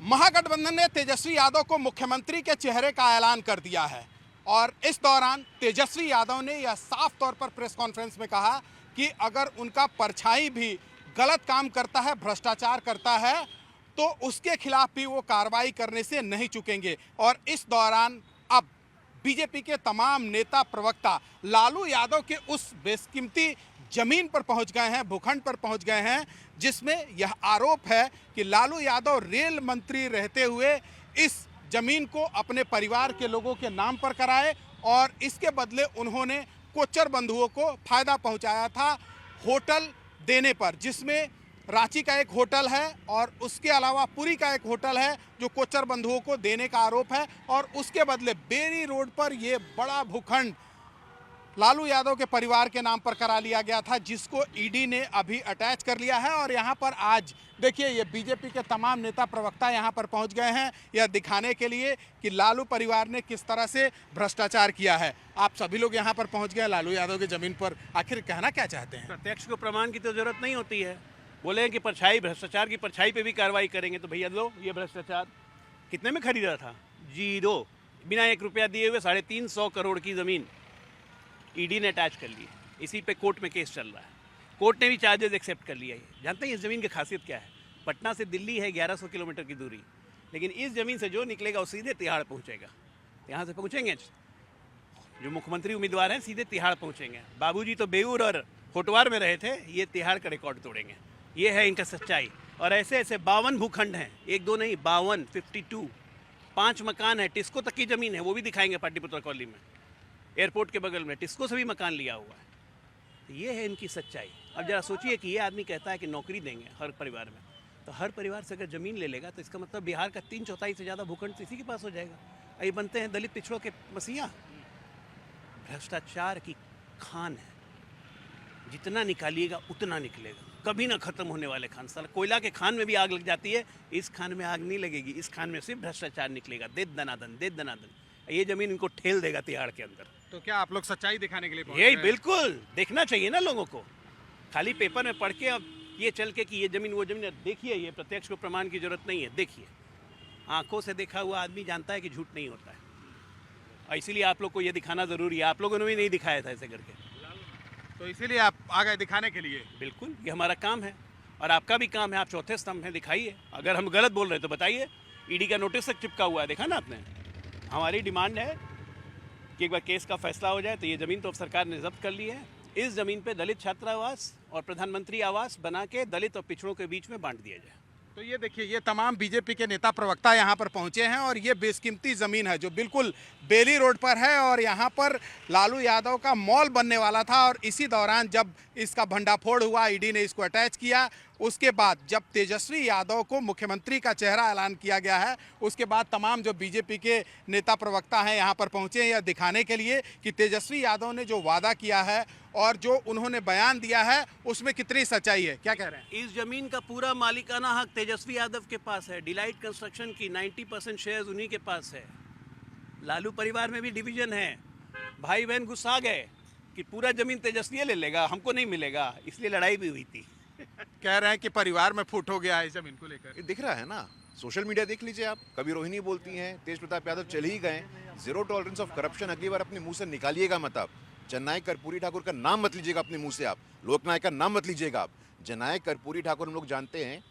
महागठबंधन ने तेजस्वी यादव को मुख्यमंत्री के चेहरे का ऐलान कर दिया है और इस दौरान तेजस्वी यादव ने यह साफ तौर पर प्रेस कॉन्फ्रेंस में कहा कि अगर उनका परछाई भी गलत काम करता है, भ्रष्टाचार करता है, तो उसके खिलाफ भी वो कार्रवाई करने से नहीं चूकेंगे। और इस दौरान अब बीजेपी के तमाम नेता प्रवक्ता लालू यादव के उस बेशकीमती जमीन पर पहुंच गए हैं, भूखंड पर पहुंच गए हैं, जिसमें यह आरोप है कि लालू यादव रेल मंत्री रहते हुए इस जमीन को अपने परिवार के लोगों के नाम पर कराए और इसके बदले उन्होंने कोच्चर बंधुओं को फायदा पहुंचाया था होटल देने पर, जिसमें रांची का एक होटल है और उसके अलावा पुरी का एक होटल है जो कोच्चर बंधुओं को देने का आरोप है। और उसके बदले बेरी रोड पर यह बड़ा भूखंड लालू यादव के परिवार के नाम पर करा लिया गया था, जिसको ईडी ने अभी अटैच कर लिया है। और यहाँ पर आज देखिए, ये बीजेपी के तमाम नेता प्रवक्ता यहाँ पर पहुँच गए हैं यह दिखाने के लिए कि लालू परिवार ने किस तरह से भ्रष्टाचार किया है। आप सभी लोग यहाँ पर पहुँच गए लालू यादव की जमीन पर, आखिर कहना क्या चाहते हैं? प्रत्यक्ष को प्रमाण की तो जरूरत नहीं होती है। बोले कि परछाई, भ्रष्टाचार की परछाई पे भी कार्रवाई करेंगे, तो भैया लो ये भ्रष्टाचार कितने में खरीदा था? 0, बिना 1 रुपया दिए हुए 350 करोड़ की ज़मीन ईडी ने अटैच कर ली है। इसी पे कोर्ट में केस चल रहा है, कोर्ट ने भी चार्जेस एक्सेप्ट कर लिया है। जानते हैं इस ज़मीन की खासियत क्या है? पटना से दिल्ली है 1100 किलोमीटर की दूरी, लेकिन इस ज़मीन से जो निकलेगा वो सीधे तिहाड़ पहुँचेगा। यहाँ से पहुँचेंगे जो मुख्यमंत्री उम्मीदवार हैं, सीधे तिहाड़ पहुँचेंगे। बाबूजी तो बेऊर और होटवार में रहे थे, ये तिहाड़ का रिकॉर्ड तोड़ेंगे। ये है इनका सच्चाई। और ऐसे ऐसे 52 भूखंड हैं, 1 2 नहीं, 52, 52, 5 मकान है, टिस्को तक की ज़मीन है, वो भी दिखाएंगे पाटलिपुत्र कॉलोनी में, एयरपोर्ट के बगल में टिस्को से भी मकान लिया हुआ है। तो ये है इनकी सच्चाई। अब जरा सोचिए कि ये आदमी कहता है कि नौकरी देंगे हर परिवार में, तो हर परिवार से अगर ज़मीन ले लेगा तो इसका मतलब बिहार का 3/4 से ज़्यादा भूखंड इसी के पास हो जाएगा। ये बनते हैं दलित पिछड़ों के मसीहा। भ्रष्टाचार की खान है, जितना निकालिएगा उतना निकलेगा, कभी ना खत्म होने वाले खान। साला कोयला के खान में भी आग लग जाती है, इस खान में आग नहीं लगेगी, इस खान में सिर्फ भ्रष्टाचार निकलेगा। दे दनादन, दे दनादन। ये जमीन इनको ठेल देगा तिहाड़ के अंदर। तो क्या आप लोग सच्चाई दिखाने के लिए पहुंच यही गए? बिल्कुल देखना चाहिए ना लोगों को, खाली पेपर में पढ़ के अब ये चल के कि ये जमीन वो जमीन। देखिए, ये प्रत्यक्ष को प्रमाण की जरूरत नहीं है। देखिए, आंखों से देखा हुआ आदमी जानता है कि झूठ नहीं होता है, और इसीलिए आप लोग को ये दिखाना जरूरी है। आप लोगों ने भी नहीं दिखाया था ऐसे करके, तो इसीलिए आप आ गए दिखाने के लिए। बिल्कुल ये हमारा काम है और आपका भी काम है। आप चौथे स्तंभ हैं, दिखाइए। अगर हम गलत बोल रहे हैं तो बताइए। ईडी का नोटिस तक चिपका हुआ है, देखा ना आपने। हमारी डिमांड है कि एक बार केस का फैसला हो जाए तो ये ज़मीन तो अब सरकार ने जब्त कर ली है। इस ज़मीन पे दलित छात्रावास और प्रधानमंत्री आवास बना के दलित और पिछड़ों के बीच में बांट दिया जाए। तो ये देखिए, ये तमाम बीजेपी के नेता प्रवक्ता यहाँ पर पहुँचे हैं और ये बेशकीमती ज़मीन है जो बिल्कुल बेली रोड पर है और यहाँ पर लालू यादव का मॉल बनने वाला था। और इसी दौरान जब इसका भंडाफोड़ हुआ, ईडी ने इसको अटैच किया, उसके बाद जब तेजस्वी यादव को मुख्यमंत्री का चेहरा ऐलान किया गया है, उसके बाद तमाम जो बीजेपी के नेता प्रवक्ता हैं यहाँ पर पहुँचे हैं यह दिखाने के लिए कि तेजस्वी यादव ने जो वादा किया है और जो उन्होंने बयान दिया है उसमें कितनी सच्चाई है। क्या कह रहे हैं? इस जमीन का पूरा मालिकाना हक तेजस्वी यादव के पास है। डिलाइट कंस्ट्रक्शन की 90% शेयर्स उन्हीं के पास है। लालू परिवार में भी डिवीजन है। भाई बहन गुस्सा गए कि पूरा जमीन तेजस्वी ले लेगा, हमको नहीं मिलेगा, इसलिए लड़ाई भी हुई थी। कह रहे हैं कि परिवार में फूट हो गया है इस जमीन को लेकर। ये दिख रहा है ना, सोशल मीडिया देख लीजिए आप। कभी रोहिणी बोलती हैं, तेज प्रताप यादव चले ही गए। 0 टॉलरेंस ऑफ करप्शन अगली बार अपने मुंह से निकालिएगा मत आप। जननायक कर्पूरी ठाकुर का नाम मत लीजिएगा अपने मुंह से आप। लोकनायक का नाम मत लीजिएगा आप। जननायक कर्पूरी ठाकुर हम लोग जानते हैं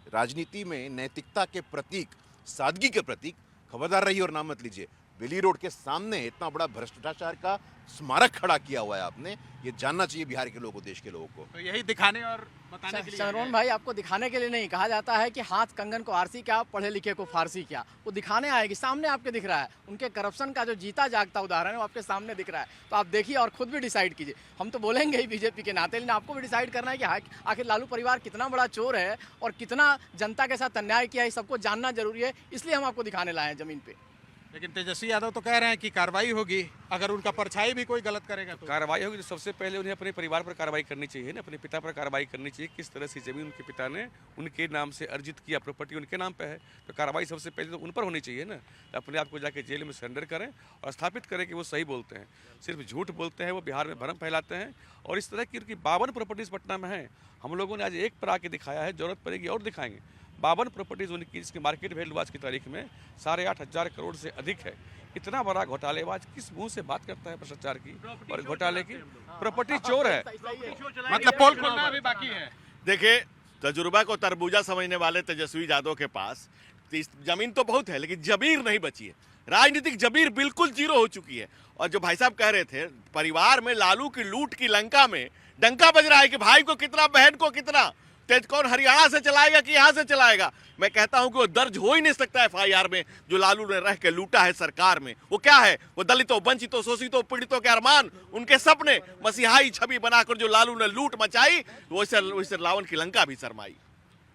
राजनीति में नैतिकता के प्रतीक, सादगी के प्रतीक। खबरदार रहिए और नाम मत लीजिए। बेली रोड के सामने इतना बड़ा भ्रष्टाचार का स्मारक खड़ा किया हुआ है आपने, ये जानना चाहिए बिहार के लोगों को, देश के लोगों को। तो यही दिखाने और बताने के लिए। शरवण भाई, आपको दिखाने के लिए नहीं कहा जाता है कि हाथ कंगन को आरसी क्या, पढ़े लिखे को फारसी क्या। वो दिखाने आएगी, सामने आपके दिख रहा है। उनके करप्शन का जो जीता जागता उदाहरण है वो आपके सामने दिख रहा है। तो आप देखिए और खुद भी डिसाइड कीजिए। हम तो बोलेंगे ही बीजेपी के नाते, लेकिन आपको भी डिसाइड करना है कि आखिर लालू परिवार कितना बड़ा चोर है और कितना जनता के साथ अन्याय किया है, सबको जानना जरूरी है। इसलिए हम आपको दिखाने लाए हैं जमीन पे। लेकिन तेजस्वी यादव तो कह रहे हैं कि कार्रवाई होगी अगर उनका परछाई भी कोई गलत करेगा तो। कार्रवाई होगी तो सबसे पहले उन्हें अपने परिवार पर कार्रवाई करनी चाहिए ना, अपने पिता पर कार्रवाई करनी चाहिए। किस तरह से जमीन उनके पिता ने उनके नाम से अर्जित किया, प्रॉपर्टी उनके नाम पे है, तो कार्रवाई सबसे पहले तो उन पर होनी चाहिए ना। तो अपने आप को जाके जेल में सरेंडर करें और स्थापित करें कि वो सही बोलते हैं, सिर्फ झूठ बोलते हैं, वो बिहार में भ्रम फैलाते हैं। और इस तरह की उनकी 52 प्रॉपर्टीज़ पटना में हैं। हम लोगों ने आज एक पर आके दिखाया है, जरूरत पड़ेगी और दिखाएंगे। 52 प्रॉपर्टीज उनकी, जिसकी मार्केट वैल्यू आज की तारीख में 8,500 करोड़ से अधिक है। इतना बड़ा घोटालेबाज किस मुंह से बात करता है भ्रष्टाचार की और घोटाले की? प्रॉपर्टी चोर है। मतलब पोल खोलना अभी बाकी है। देखिए, तजुर्बा को तरबूजा समझने वाले तेजस्वी यादव के पास जमीन तो बहुत है, लेकिन जबीर नहीं बची है। राजनीतिक जबीर बिल्कुल जीरो हो चुकी है। और जो भाई साहब कह रहे थे, परिवार में लालू की लूट की लंका में डंका बज रहा है कि भाई को कितना, बहन को कितना। तेज कौन हरियाणा से चलाएगा कि यहाँ से चलाएगा? मैं कहता हूं कि वो दर्ज हो ही नहीं सकता एफआईआर में, जो लालू ने रह के लूटा है सरकार में। वो क्या है? वो दलितों, वंचितों, शोषितों, पीड़ितों के अरमान, उनके सपने, मसीहाई छवि बनाकर जो लालू ने लूट मचाई, वैसे रावण की लंका भी शर्माई।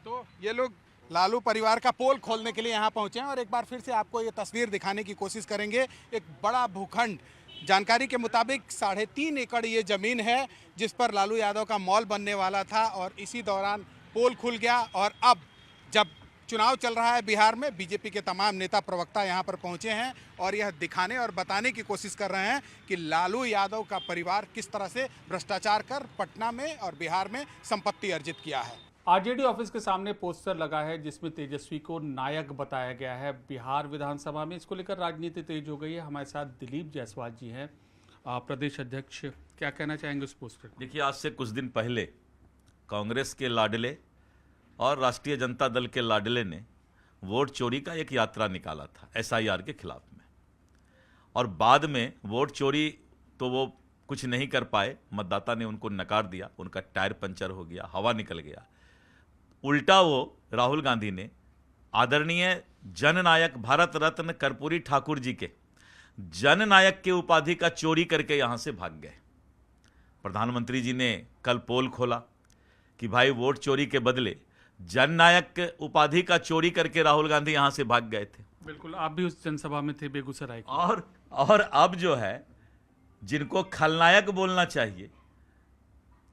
तो ये लोग लालू परिवार का पोल खोलने के लिए यहाँ पहुंचे हैं और एक बार फिर से आपको ये तस्वीर दिखाने की कोशिश करेंगे। एक बड़ा भूखंड, जानकारी के मुताबिक 3.5 एकड़ ये ज़मीन है जिस पर लालू यादव का मॉल बनने वाला था और इसी दौरान पोल खुल गया। और अब जब चुनाव चल रहा है बिहार में, बीजेपी के तमाम नेता प्रवक्ता यहाँ पर पहुँचे हैं और यह दिखाने और बताने की कोशिश कर रहे हैं कि लालू यादव का परिवार किस तरह से भ्रष्टाचार कर पटना में और बिहार में संपत्ति अर्जित किया है। आरजेडी ऑफिस के सामने पोस्टर लगा है जिसमें तेजस्वी को नायक बताया गया है बिहार विधानसभा में। इसको लेकर राजनीति तेज हो गई है। हमारे साथ दिलीप जायसवाल जी हैं, प्रदेश अध्यक्ष। क्या कहना चाहेंगे उस पोस्टर? देखिए, आज से कुछ दिन पहले कांग्रेस के लाडले और राष्ट्रीय जनता दल के लाडले ने वोट चोरी का एक यात्रा निकाला था एसआईआर के खिलाफ में, और बाद में वोट चोरी तो वो कुछ नहीं कर पाए, मतदाता ने उनको नकार दिया, उनका टायर पंचर हो गया, हवा निकल गया। उल्टा वो राहुल गांधी ने आदरणीय जननायक भारत रत्न कर्पूरी ठाकुर जी के जननायक के उपाधि का चोरी करके यहां से भाग गए। प्रधानमंत्री जी ने कल पोल खोला कि भाई वोट चोरी के बदले जननायक उपाधि का चोरी करके राहुल गांधी यहां से भाग गए थे। बिल्कुल, आप भी उस जनसभा में थे बेगूसराय की। और अब जो है, जिनको खलनायक बोलना चाहिए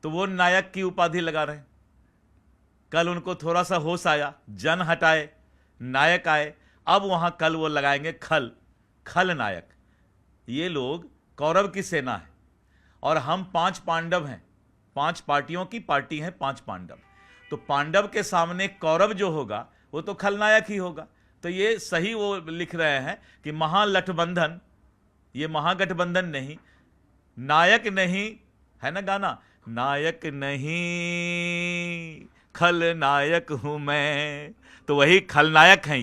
तो वो नायक की उपाधि लगा रहे हैं। कल उनको थोड़ा सा होश आया, जन हटाए, नायक आए, अब वहां कल वो लगाएंगे खलनायक। ये लोग कौरव की सेना है और हम 5 पांडव हैं, 5 पार्टियों की पार्टी है 5 पांडव। तो पांडव के सामने कौरव जो होगा वो तो खलनायक ही होगा। तो ये सही वो लिख रहे हैं कि महागठबंधन, ये महागठबंधन नहीं, नायक नहीं है ना गाना, नायक नहीं खलनायक हूं मैं। तो वही खलनायक हैं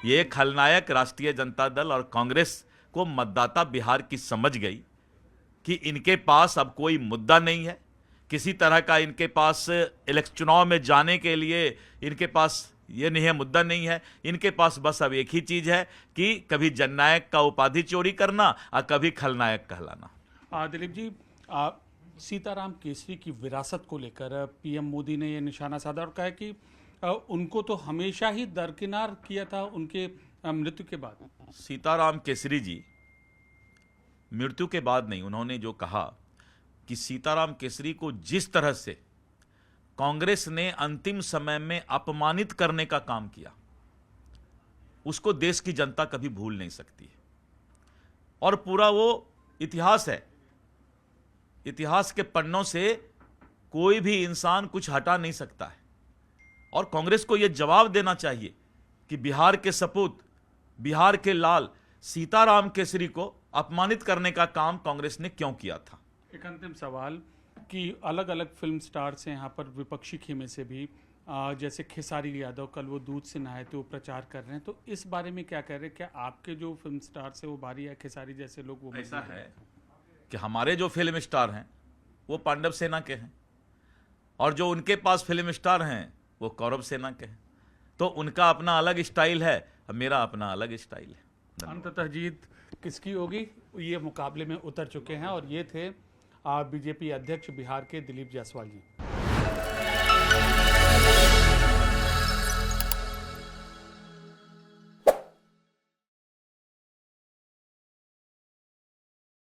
ये खलनायक राष्ट्रीय जनता दल और कांग्रेस को मतदाता बिहार की समझ गई कि इनके पास अब कोई मुद्दा नहीं है, किसी तरह का इनके पास चुनाव में जाने के लिए इनके पास ये नहीं है, मुद्दा नहीं है। इनके पास बस अब एक ही चीज है कि कभी जननायक का उपाधि चोरी करना और कभी खलनायक कहलाना। दिलीप जी, सीताराम केसरी की विरासत को लेकर पीएम मोदी ने यह निशाना साधा और कहा कि उनको तो हमेशा ही दरकिनार किया था उनके मृत्यु के बाद। सीताराम केसरी जी मृत्यु के बाद नहीं, उन्होंने जो कहा कि सीताराम केसरी को जिस तरह से कांग्रेस ने अंतिम समय में अपमानित करने का काम किया, उसको देश की जनता कभी भूल नहीं सकती है। और पूरा वो इतिहास है, इतिहास के पन्नों से कोई भी इंसान कुछ हटा नहीं सकता है। और कांग्रेस को यह जवाब देना चाहिए कि बिहार के सपूत, बिहार के लाल सीताराम केसरी को अपमानित करने का काम कांग्रेस ने क्यों किया था। एक अंतिम सवाल कि अलग अलग फिल्म स्टार्स हैं यहाँ पर, विपक्षी खेमे से भी, जैसे खेसारी यादव कल वो दूध से नहाए थे, वो प्रचार कर रहे हैं, तो इस बारे में क्या कह रहे हैं? क्या आपके जो फिल्म स्टार्स है वो भारी है, खेसारी जैसे लोग वो? ऐसा है कि हमारे जो फिल्म स्टार हैं वो पांडव सेना के हैं और जो उनके पास फिल्म स्टार हैं वो कौरव सेना के हैं। तो उनका अपना अलग स्टाइल है और मेरा अपना अलग स्टाइल है। अंततः जीत किसकी होगी, ये मुकाबले में उतर चुके हैं। और ये थे बीजेपी अध्यक्ष बिहार के दिलीप जायसवाल जी।